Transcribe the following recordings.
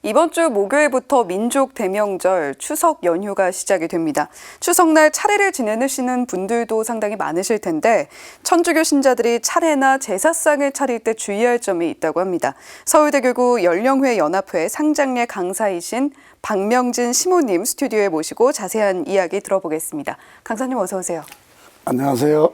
이번 주 목요일부터 민족 대명절 추석 연휴가 시작이 됩니다. 추석날 차례를 지내시는 분들도 상당히 많으실 텐데 천주교 신자들이 차례나 제사상을 차릴 때 주의할 점이 있다고 합니다. 서울대교구 연령회 연합회 상장례 강사이신 박명진 시모님 스튜디오에 모시고 자세한 이야기 들어보겠습니다. 강사님 어서 오세요. 안녕하세요.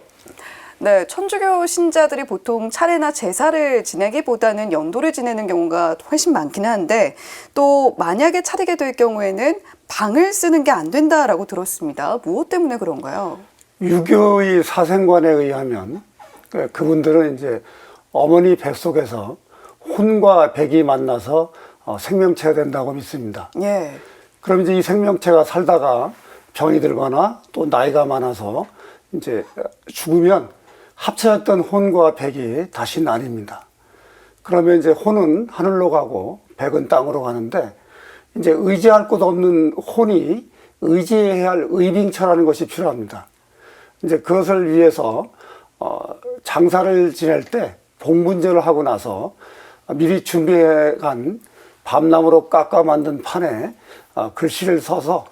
네, 천주교 신자들이 보통 차례나 제사를 지내기보다는 연도를 지내는 경우가 훨씬 많긴 한데 또 만약에 차리게 될 경우에는 방을 쓰는 게 안 된다라고 들었습니다. 무엇 때문에 그런가요? 유교의 사생관에 의하면 그분들은 이제 어머니 뱃속에서 혼과 백이 만나서 생명체가 된다고 믿습니다. 예. 그럼 이제 이 생명체가 살다가 병이 들거나 또 나이가 많아서 이제 죽으면 합쳐졌던 혼과 백이 다시 나뉩니다. 그러면 이제 혼은 하늘로 가고 백은 땅으로 가는데 이제 의지할 곳 없는 혼이 의지해야 할 의빙처라는 것이 필요합니다. 이제 그것을 위해서 장사를 지낼 때 봉분제를 하고 나서 미리 준비해 간 밤나무로 깎아 만든 판에 글씨를 써서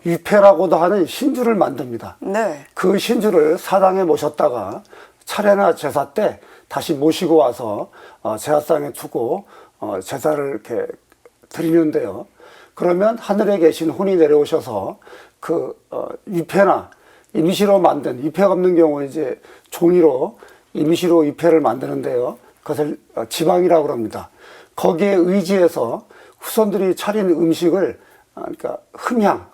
위패라고도 하는 신주를 만듭니다. 네. 그 신주를 사당에 모셨다가 차례나 제사 때 다시 모시고 와서 제사상에 두고 제사를 이렇게 드리는데요. 그러면 하늘에 계신 혼이 내려오셔서 그 위패나 임시로 만든, 위패가 없는 경우는 이제 종이로 임시로 위패를 만드는데요. 그것을 지방이라고 합니다. 거기에 의지해서 후손들이 차린 음식을 그러니까 흠향,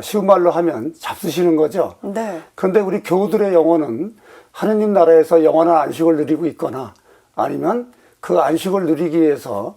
쉬운 말로 하면 잡수시는 거죠. 네. 그런데 우리 교우들의 영혼은 하느님 나라에서 영원한 안식을 누리고 있거나 아니면 그 안식을 누리기 위해서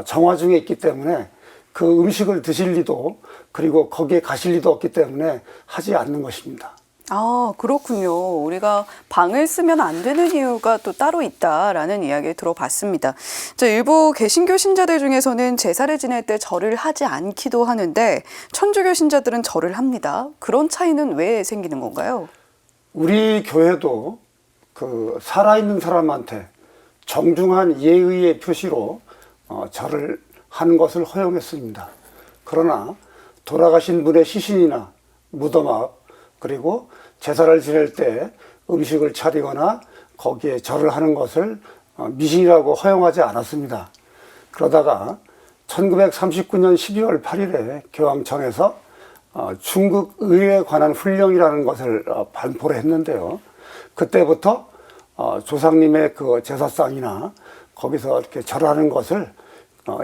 정화 중에 있기 때문에 그 음식을 드실 리도 그리고 거기에 가실 리도 없기 때문에 하지 않는 것입니다. 아, 그렇군요. 우리가 방을 쓰면 안 되는 이유가 또 따로 있다라는 이야기를 들어봤습니다. 일부 개신교 신자들 중에서는 제사를 지낼 때 절을 하지 않기도 하는데 천주교 신자들은 절을 합니다. 그런 차이는 왜 생기는 건가요? 우리 교회도 그 살아있는 사람한테 정중한 예의의 표시로 절을 하는 것을 허용했습니다. 그러나 돌아가신 분의 시신이나 무덤 앞 그리고 제사를 지낼 때 음식을 차리거나 거기에 절을 하는 것을 미신이라고 허용하지 않았습니다. 그러다가 1939년 12월 8일에 교황청에서 중국 의회에 관한 훈령이라는 것을 발표를 했는데요. 그때부터 조상님의 그 제사상이나 거기서 이렇게 절하는 것을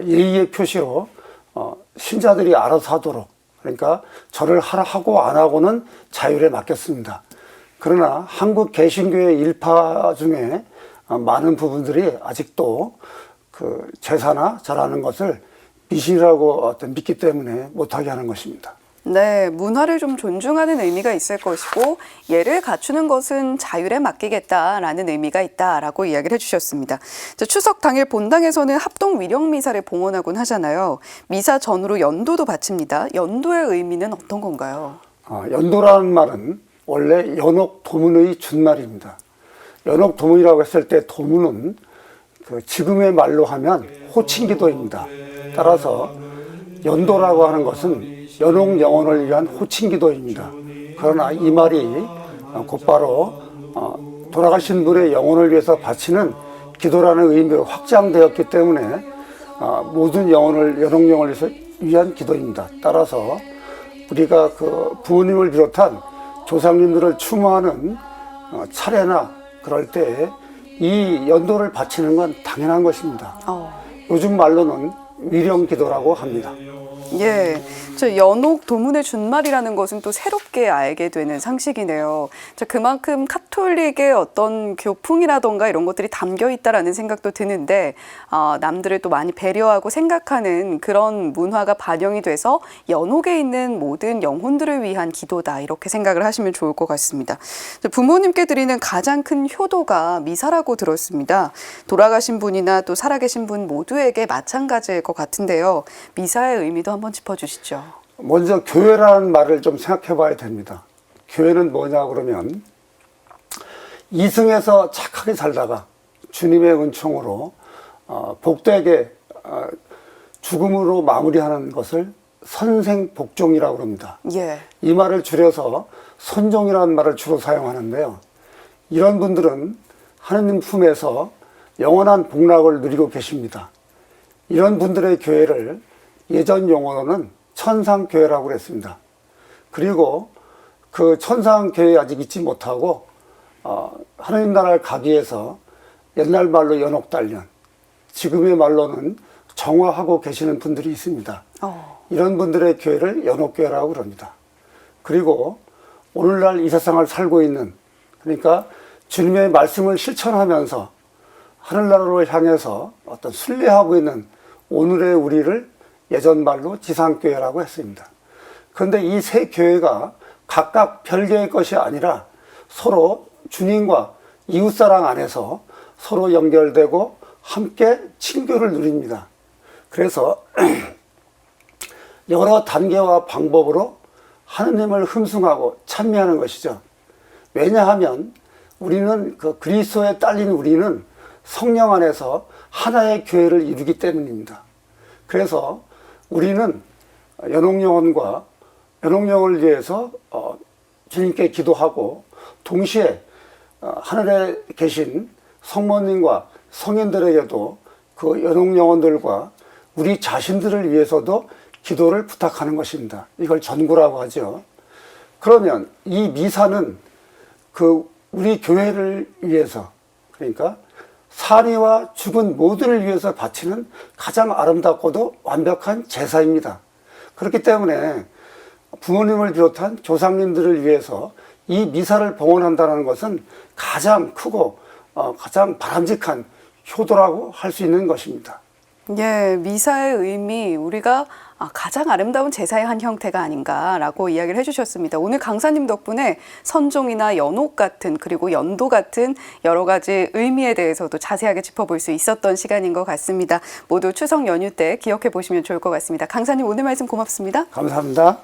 예의의 표시로 신자들이 알아서 하도록, 그러니까 절을 하고 안 하고는 자율에 맡겼습니다. 그러나 한국 개신교의 일파 중에 많은 부분들이 아직도 그 제사나 절하는 것을 미신이라고 믿기 때문에 못하게 하는 것입니다. 네, 문화를 좀 존중하는 의미가 있을 것이고 예를 갖추는 것은 자율에 맡기겠다라는 의미가 있다라고 이야기를 해주셨습니다. 추석 당일 본당에서는 합동 위령 미사를 봉헌하곤 하잖아요. 미사 전후로 연도도 바칩니다. 연도의 의미는 어떤 건가요? 연도라는 말은 원래 연옥 도문의 준말입니다. 연옥 도문이라고 했을 때 도문은 그 지금의 말로 하면 호칭기도입니다. 따라서 연도라고 하는 것은 연옥 영혼을 위한 호칭기도입니다. 그러나 이 말이 곧바로 돌아가신 분의 영혼을 위해서 바치는 기도라는 의미로 확장되었기 때문에 모든 영혼을 연옥 영혼을 위한 기도입니다. 따라서 우리가 그 부모님을 비롯한 조상님들을 추모하는 차례나 그럴 때 이 연도를 바치는 건 당연한 것입니다. 요즘 말로는 위령기도라고 합니다. 예, 연옥 도문의 준말이라는 것은 또 새롭게 알게 되는 상식이네요. 그만큼 카톨릭의 어떤 교풍이라던가 이런 것들이 담겨 있다라는 생각도 드는데 남들을 또 많이 배려하고 생각하는 그런 문화가 반영이 돼서 연옥에 있는 모든 영혼들을 위한 기도다 이렇게 생각을 하시면 좋을 것 같습니다. 부모님께 드리는 가장 큰 효도가 미사라고 들었습니다. 돌아가신 분이나 또 살아계신 분 모두에게 마찬가지일 것 같은데요. 미사의 의미도 한번 짚어주시죠. 먼저 교회라는 말을 좀 생각해 봐야 됩니다. 교회는 뭐냐 그러면 이승에서 착하게 살다가 주님의 은총으로 복되게 죽음으로 마무리하는 것을 선생복종이라고 합니다. 예. 이 말을 줄여서 선종이라는 말을 주로 사용하는데요. 이런 분들은 하느님 품에서 영원한 복락을 누리고 계십니다. 이런 분들의 교회를 예전 용어로는 천상교회라고 그랬습니다. 그리고 그 천상교회에 아직 있지 못하고 하느님 나라를 가기 위해서 옛날 말로 연옥단련, 지금의 말로는 정화하고 계시는 분들이 있습니다. 이런 분들의 교회를 연옥교회라고 그럽니다. 그리고 오늘날 이 세상을 살고 있는, 그러니까 주님의 말씀을 실천하면서 하늘나라로 향해서 어떤 순례하고 있는 오늘의 우리를 예전 말로 지상교회라고 했습니다. 그런데 이 세 교회가 각각 별개의 것이 아니라 서로 주님과 이웃사랑 안에서 서로 연결되고 함께 친교를 누립니다. 그래서 여러 단계와 방법으로 하느님을 흠숭하고 찬미하는 것이죠. 왜냐하면 우리는 그리스도에 딸린 우리는 성령 안에서 하나의 교회를 이루기 때문입니다. 그래서 우리는 연옥영을 위해서 주님께 기도하고 동시에 하늘에 계신 성모님과 성인들에게도 그 연옥영혼들과 우리 자신들을 위해서도 기도를 부탁하는 것입니다. 이걸 전구라고 하죠. 그러면 이 미사는 우리 교회를 위해서, 그러니까 산이와 죽은 모두를 위해서 바치는 가장 아름답고도 완벽한 제사입니다. 그렇기 때문에 부모님을 비롯한 조상님들을 위해서 이 미사를 봉헌한다는 것은 가장 크고 가장 바람직한 효도라고 할 수 있는 것입니다. 예, 미사의 의미, 우리가 가장 아름다운 제사의 한 형태가 아닌가라고 이야기를 해주셨습니다. 오늘 강사님 덕분에 선종이나 연옥 같은, 그리고 연도 같은 여러 가지 의미에 대해서도 자세하게 짚어볼 수 있었던 시간인 것 같습니다. 모두 추석 연휴 때 기억해 보시면 좋을 것 같습니다. 강사님 오늘 말씀 고맙습니다. 감사합니다.